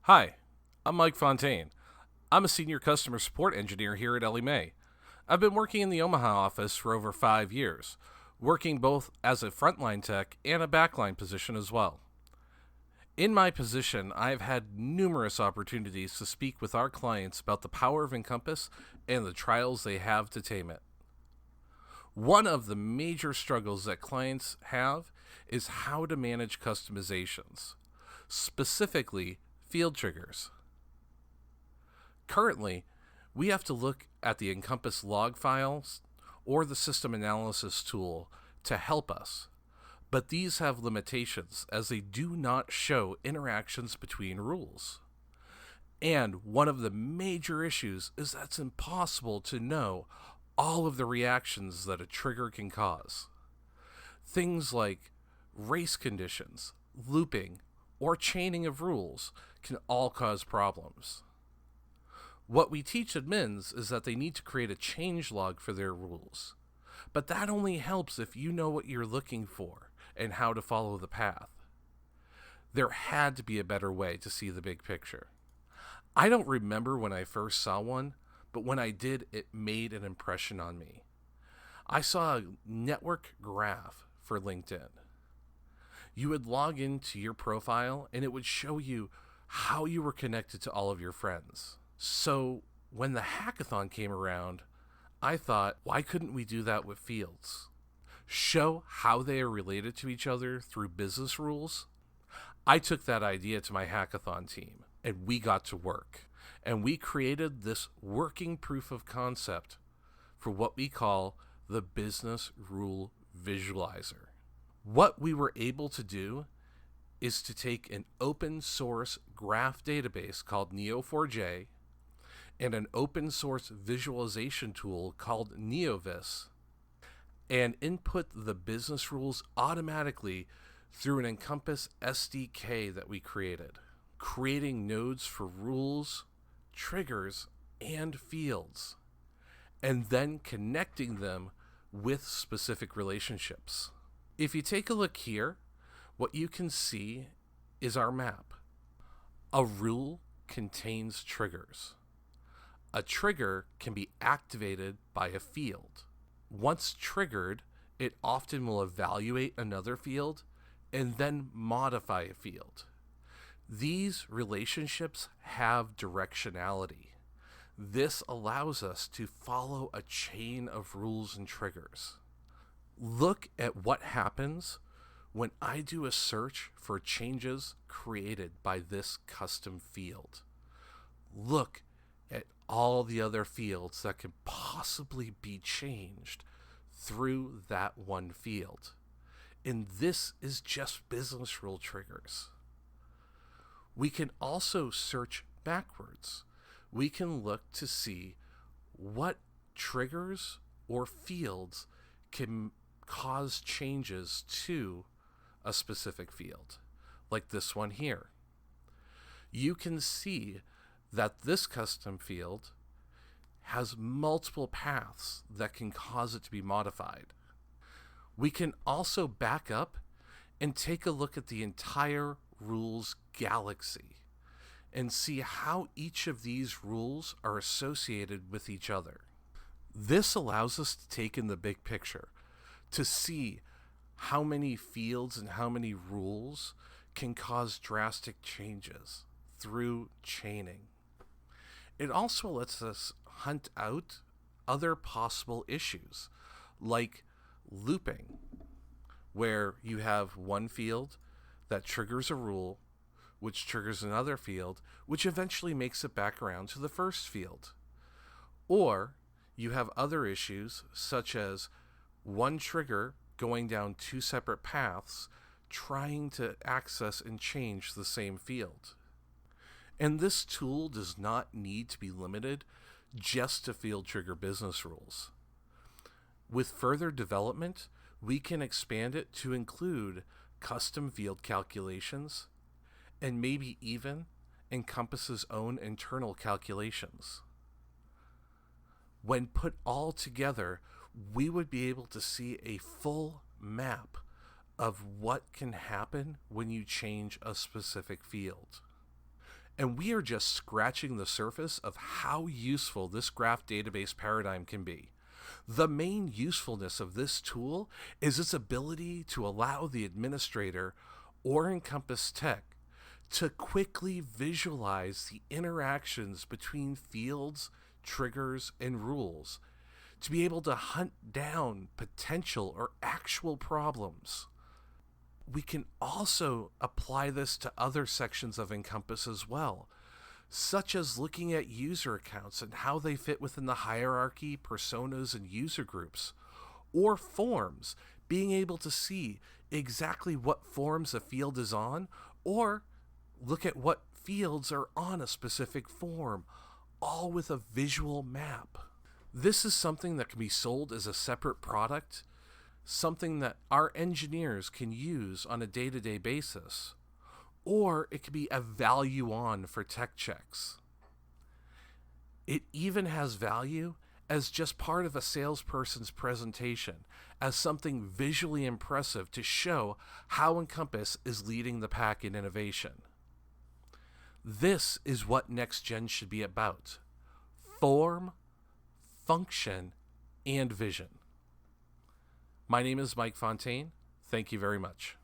Hi, I'm Mike Fontaine. I'm a senior customer support engineer here at Ellie Mae. I've been working in the Omaha office for over 5 years, working both as a frontline tech and a backline position as well. In my position, I've had numerous opportunities to speak with our clients about the power of Encompass and the trials they have to tame it. One of the major struggles that clients have is how to manage customizations, specifically field triggers. Currently, we have to look at the Encompass log files or the system analysis tool to help us, but these have limitations as they do not show interactions between rules. And one of the major issues is that it's impossible to know all of the reactions that a trigger can cause. Things like race conditions, looping, or chaining of rules can all cause problems. What we teach admins is that they need to create a change log for their rules, but that only helps if you know what you're looking for and how to follow the path. There had to be a better way to see the big picture. I don't remember when I first saw one, but when I did, it made an impression on me. I saw a network graph for LinkedIn. You would log into your profile and it would show you how you were connected to all of your friends. So when the hackathon came around, I thought, why couldn't we do that with fields? Show how they are related to each other through business rules. I took that idea to my hackathon team and we got to work. And we created this working proof of concept for what we call the business rule visualizer. What we were able to do is to take an open source graph database called Neo4j and an open source visualization tool called NeoVis and input the business rules automatically through an Encompass SDK that we created, creating nodes for rules, triggers, and fields, and then connecting them with specific relationships. If you take a look here, what you can see is our map. A rule contains triggers. A trigger can be activated by a field. Once triggered, it often will evaluate another field and then modify a field. These relationships have directionality. This allows us to follow a chain of rules and triggers. Look at what happens when I do a search for changes created by this custom field. Look at all the other fields that could possibly be changed through that one field. And this is just business rule triggers. We can also search backwards. We can look to see what triggers or fields can cause changes to a specific field, like this one here. You can see that this custom field has multiple paths that can cause it to be modified. We can also back up and take a look at the entire rules galaxy and see how each of these rules are associated with each other. This allows us to take in the big picture, to see how many fields and how many rules can cause drastic changes through chaining. It also lets us hunt out other possible issues, like looping, where you have one field that triggers a rule, which triggers another field, which eventually makes it back around to the first field. Or you have other issues, such as one trigger going down two separate paths, trying to access and change the same field. And this tool does not need to be limited just to field trigger business rules. With further development, we can expand it to include custom field calculations and maybe even Encompass's own internal calculations. When put all together, we would be able to see a full map of what can happen when you change a specific field. And we are just scratching the surface of how useful this graph database paradigm can be. The main usefulness of this tool is its ability to allow the administrator or Encompass tech to quickly visualize the interactions between fields, triggers, and rules, to be able to hunt down potential or actual problems. We can also apply this to other sections of Encompass as well, such as looking at user accounts and how they fit within the hierarchy, personas, and user groups, or forms, being able to see exactly what forms a field is on, or look at what fields are on a specific form, all with a visual map. This is something that can be sold as a separate product, something that our engineers can use on a day-to-day basis, or it can be a value on for tech checks. It even has value as just part of a salesperson's presentation, as something visually impressive to show how Encompass is leading the pack in innovation. This is what NextGen should be about: form, function, and vision. My name is Mike Fontaine. Thank you very much.